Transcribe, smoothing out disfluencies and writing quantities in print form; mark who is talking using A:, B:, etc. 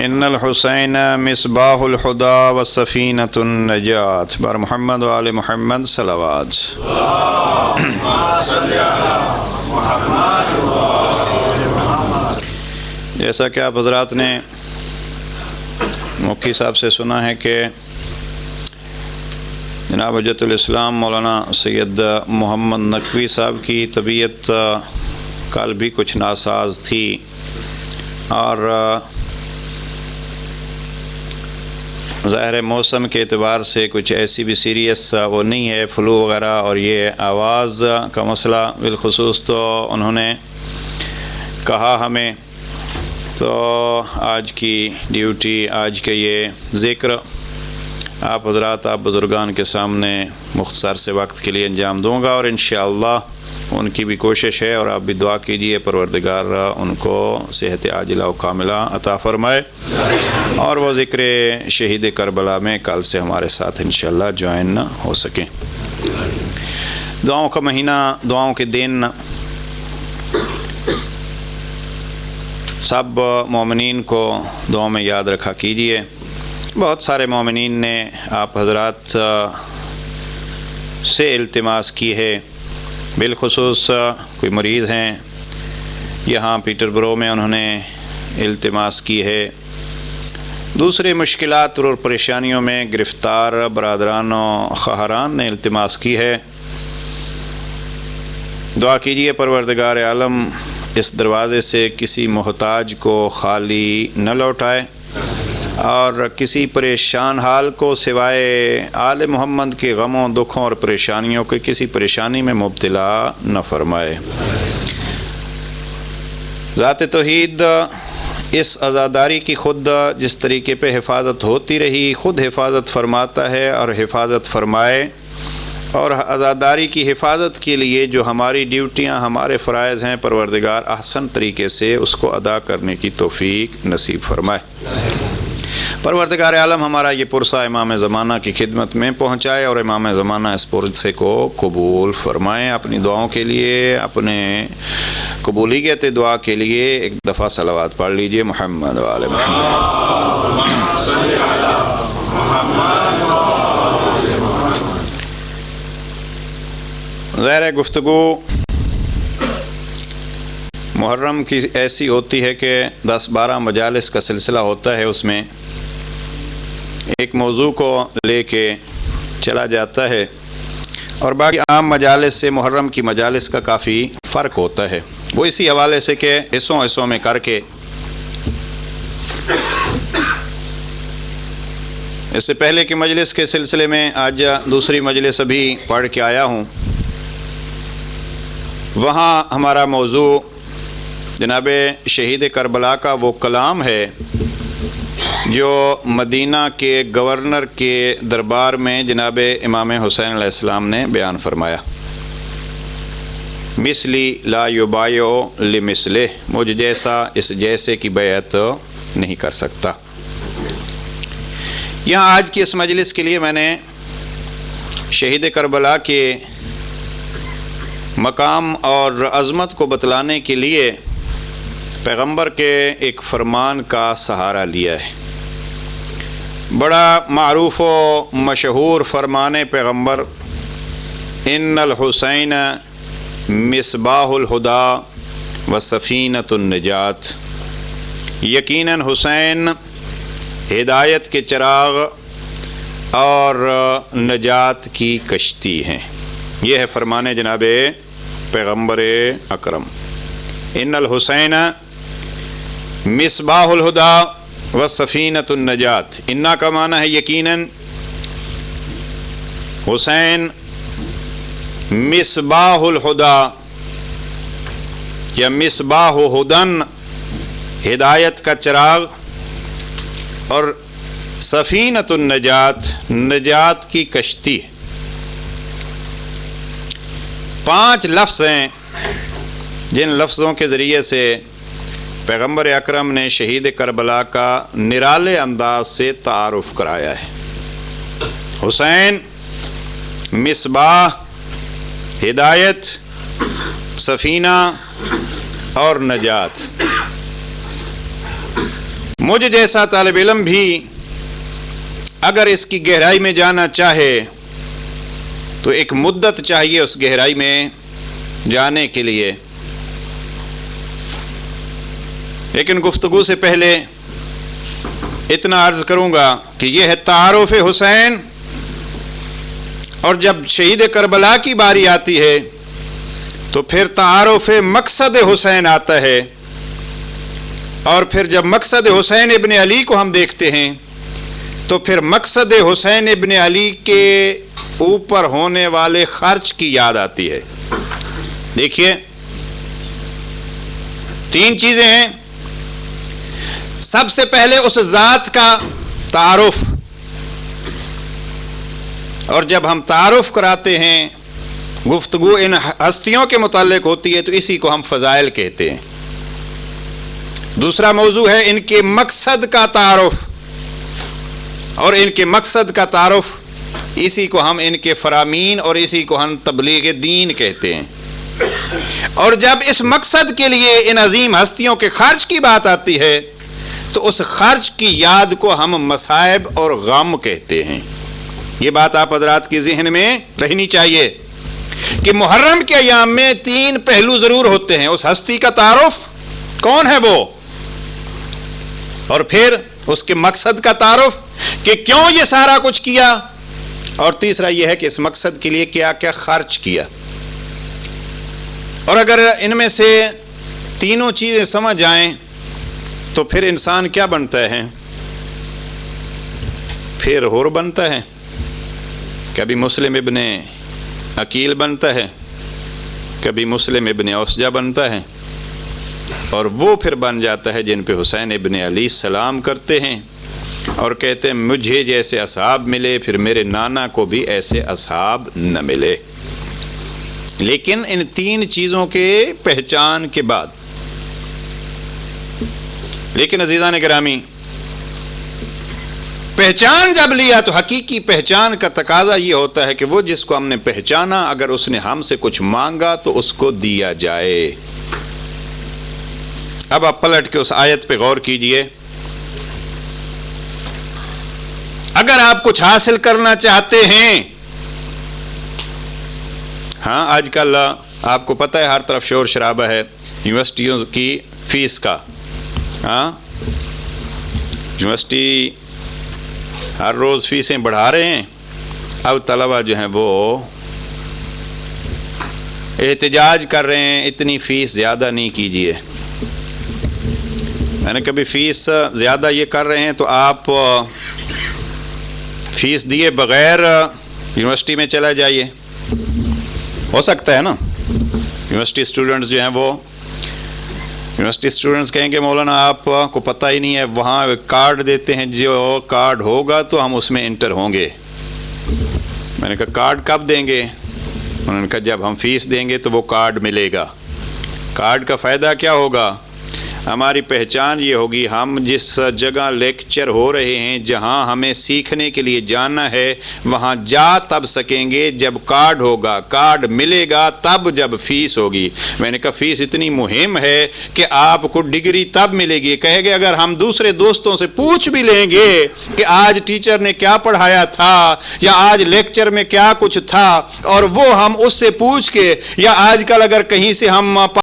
A: ان الحسین مصباح الہدی و سفینۃ النجات بر محمد و آل محمد صلوات۔ جیسا کہ آپ حضرات نے مکی صاحب سے سنا ہے کہ جناب حجت الاسلام مولانا سید محمد نقوی صاحب کی طبیعت کل بھی کچھ ناساز تھی اور ظاہر موسم کے اعتبار سے کچھ ایسی بھی سیریس وہ نہیں ہے، فلو وغیرہ اور یہ آواز کا مسئلہ بالخصوص تو انہوں نے کہا ہمیں، تو آج کی ڈیوٹی، آج کا یہ ذکر آپ حضرات، آپ بزرگان کے سامنے مختصر سے وقت کے لیے انجام دوں گا، اور انشاءاللہ ان کی بھی کوشش ہے اور آپ بھی دعا کیجئے پروردگار ان کو صحت عاجلہ و کاملہ عطا فرمائے اور وہ ذکر شہید کربلا میں کل سے ہمارے ساتھ انشاءاللہ جوائن ہو سکیں۔ دعاؤں کا مہینہ، دعاؤں کے دن، سب مومنین کو دعاؤں میں یاد رکھا کیجئے۔ بہت سارے مومنین نے آپ حضرات سے التماس کی ہے، بالخصوص کوئی مریض ہیں یہاں پیٹر برو میں، انہوں نے التماس کی ہے۔ دوسرے مشکلات اور پریشانیوں میں گرفتار برادران و خواہران نے التماس کی ہے۔ دعا کیجئے پروردگار عالم اس دروازے سے کسی محتاج کو خالی نہ لوٹائے اور کسی پریشان حال کو سوائے آل محمد کے غموں، دکھوں اور پریشانیوں کے کسی پریشانی میں مبتلا نہ فرمائے۔ ذات توحید اس عزاداری کی خود جس طریقے پہ حفاظت ہوتی رہی، خود حفاظت فرماتا ہے اور حفاظت فرمائے، اور عزاداری کی حفاظت کے لیے جو ہماری ڈیوٹیاں، ہمارے فرائض ہیں، پروردگار احسن طریقے سے اس کو ادا کرنے کی توفیق نصیب فرمائے۔ پروردگار عالم ہمارا یہ پرسہ امام زمانہ کی خدمت میں پہنچائے اور امام زمانہ اس پرسے کو قبول فرمائے۔ اپنی دعاؤں کے لیے، اپنے قبولیت دعا کے لیے ایک دفعہ صلوات پڑھ لیجئے محمد و آل محمد۔ ظاہر گفتگو محرم کی ایسی ہوتی ہے کہ 10-12 مجالس کا سلسلہ ہوتا ہے، اس میں ایک موضوع کو لے کے چلا جاتا ہے اور باقی عام مجالس سے محرم کی مجالس کا کافی فرق ہوتا ہے۔ وہ اسی حوالے سے کہ حصوں میں کر کے، اس سے پہلے کی مجلس کے سلسلے میں آج دوسری مجلس ابھی پڑھ کے آیا ہوں، وہاں ہمارا موضوع جناب شہید کربلا کا وہ کلام ہے جو مدینہ کے گورنر کے دربار میں جناب امام حسین علیہ السلام نے بیان فرمایا۔ مثلی لا یبایع لمثلہ، مجھ جیسا اس جیسے کی بیعت نہیں کر سکتا۔ یہاں آج کی اس مجلس کے لیے میں نے شہید کربلا کے مقام اور عظمت کو بتلانے کے لیے پیغمبر کے ایک فرمان کا سہارا لیا ہے۔ بڑا معروف و مشہور فرمان پیغمبر، ان الحسین مصباح الہدی و سفینۃ النجات، یقیناً حسین ہدایت کے چراغ اور نجات کی کشتی ہیں۔ یہ ہے فرمان جناب پیغمبر اکرم، ان الحسین مصباح الہدی و سفینۃ النجات۔ انا کا معنی ہے یقیناً، حسین مصباح الہدی یا مصباح ہدن، ہدایت کا چراغ، اور سفینۃ النجات، نجات کی کشتی۔ 5 لفظ ہیں جن لفظوں کے ذریعے سے پیغمبر اکرم نے شہید کربلا کا نرالے انداز سے تعارف کرایا ہے۔ حسین، مصباح، ہدایت، سفینہ اور نجات۔ مجھ جیسا طالب علم بھی اگر اس کی گہرائی میں جانا چاہے تو ایک مدت چاہیے اس گہرائی میں جانے کے لیے. لیکن گفتگو سے پہلے اتنا عرض کروں گا کہ یہ ہے تعارف حسین، اور جب شہید کربلا کی باری آتی ہے تو پھر تعارف مقصد حسین آتا ہے، اور پھر جب مقصد حسین ابن علی کو ہم دیکھتے ہیں تو پھر مقصد حسین ابن علی کے اوپر ہونے والے خرچ کی یاد آتی ہے. دیکھیے 3 چیزیں ہیں. سب سے پہلے اس ذات کا تعارف، اور جب ہم تعارف کراتے ہیں، گفتگو ان ہستیوں کے متعلق ہوتی ہے تو اسی کو ہم فضائل کہتے ہیں. دوسرا موضوع ہے ان کے مقصد کا تعارف، اور ان کے مقصد کا تعارف اسی کو ہم ان کے فرامین اور اسی کو ہم تبلیغ دین کہتے ہیں. اور جب اس مقصد کے لیے ان عظیم ہستیوں کے خرچ کی بات آتی ہے تو اس خرچ کی یاد کو ہم مصائب اور غم کہتے ہیں. یہ بات آپ حضرات کی ذہن میں رہنی چاہیے کہ محرم کے ایام میں 3 پہلو ضرور ہوتے ہیں. اس ہستی کا تعارف، کون ہے وہ، اور پھر اس کے مقصد کا تعارف کہ کیوں یہ سارا کچھ کیا، اور تیسرا یہ ہے کہ اس مقصد کے لیے کیا کیا خرچ کیا. اور اگر ان میں سے تینوں چیزیں سمجھ آئیں تو پھر انسان کیا بنتا ہے؟ پھر حر بنتا ہے. کبھی مسلم ابن عقیل بنتا ہے، کبھی مسلم ابن اوسجہ بنتا ہے، اور وہ پھر بن جاتا ہے جن پہ حسین ابن علی سلام کرتے ہیں اور کہتے ہیں مجھے جیسے اصحاب ملے پھر میرے نانا کو بھی ایسے اصحاب نہ ملے. لیکن ان 3 چیزوں کے پہچان کے بعد، لیکن عزیزان گرامی، پہچان جب لیا تو حقیقی پہچان کا تقاضا یہ ہوتا ہے کہ وہ جس کو ہم نے پہچانا اگر اس نے ہم سے کچھ مانگا تو اس کو دیا جائے. اب آپ پلٹ کے اس آیت پہ غور کیجئے. اگر آپ کچھ حاصل کرنا چاہتے ہیں، ہاں آج کل آپ کو پتہ ہے ہر طرف شور شرابہ ہے یونیورسٹیوں کی فیس کا. ہاں یونیورسٹی ہر روز فیسیں بڑھا رہے ہیں. اب طلبہ جو ہیں وہ احتجاج کر رہے ہیں اتنی فیس زیادہ نہیں کیجیے. میں نے کبھی فیس زیادہ یہ کر رہے ہیں تو آپ فیس دیے بغیر یونیورسٹی میں چلا جائیے. ہو سکتا ہے نا. یونیورسٹی اسٹوڈنٹس جو ہیں وہ یونیورسٹی اسٹوڈنٹس کہیں گے مولانا آپ کو پتہ ہی نہیں ہے، وہاں کارڈ دیتے ہیں، جو کارڈ ہوگا تو ہم اس میں انٹر ہوں گے. میں نے کہا کارڈ کب دیں گے؟ انہوں نے کہا جب ہم فیس دیں گے تو وہ کارڈ ملے گا. کارڈ کا فائدہ کیا ہوگا؟ ہماری پہچان یہ ہوگی ہم جس جگہ لیکچر ہو رہے ہیں، جہاں ہمیں سیکھنے کے لیے جانا ہے، وہاں جا تب سکیں گے جب کارڈ ہوگا. کارڈ ملے گا تب جب فیس ہوگی. میں نے کہا فیس اتنی مہم ہے کہ آپ کو ڈگری تب ملے گی. کہے گے اگر ہم دوسرے دوستوں سے پوچھ بھی لیں گے کہ آج ٹیچر نے کیا پڑھایا تھا یا آج لیکچر میں کیا کچھ تھا، اور وہ ہم اس سے پوچھ کے، یا آج کل اگر کہیں سے ہم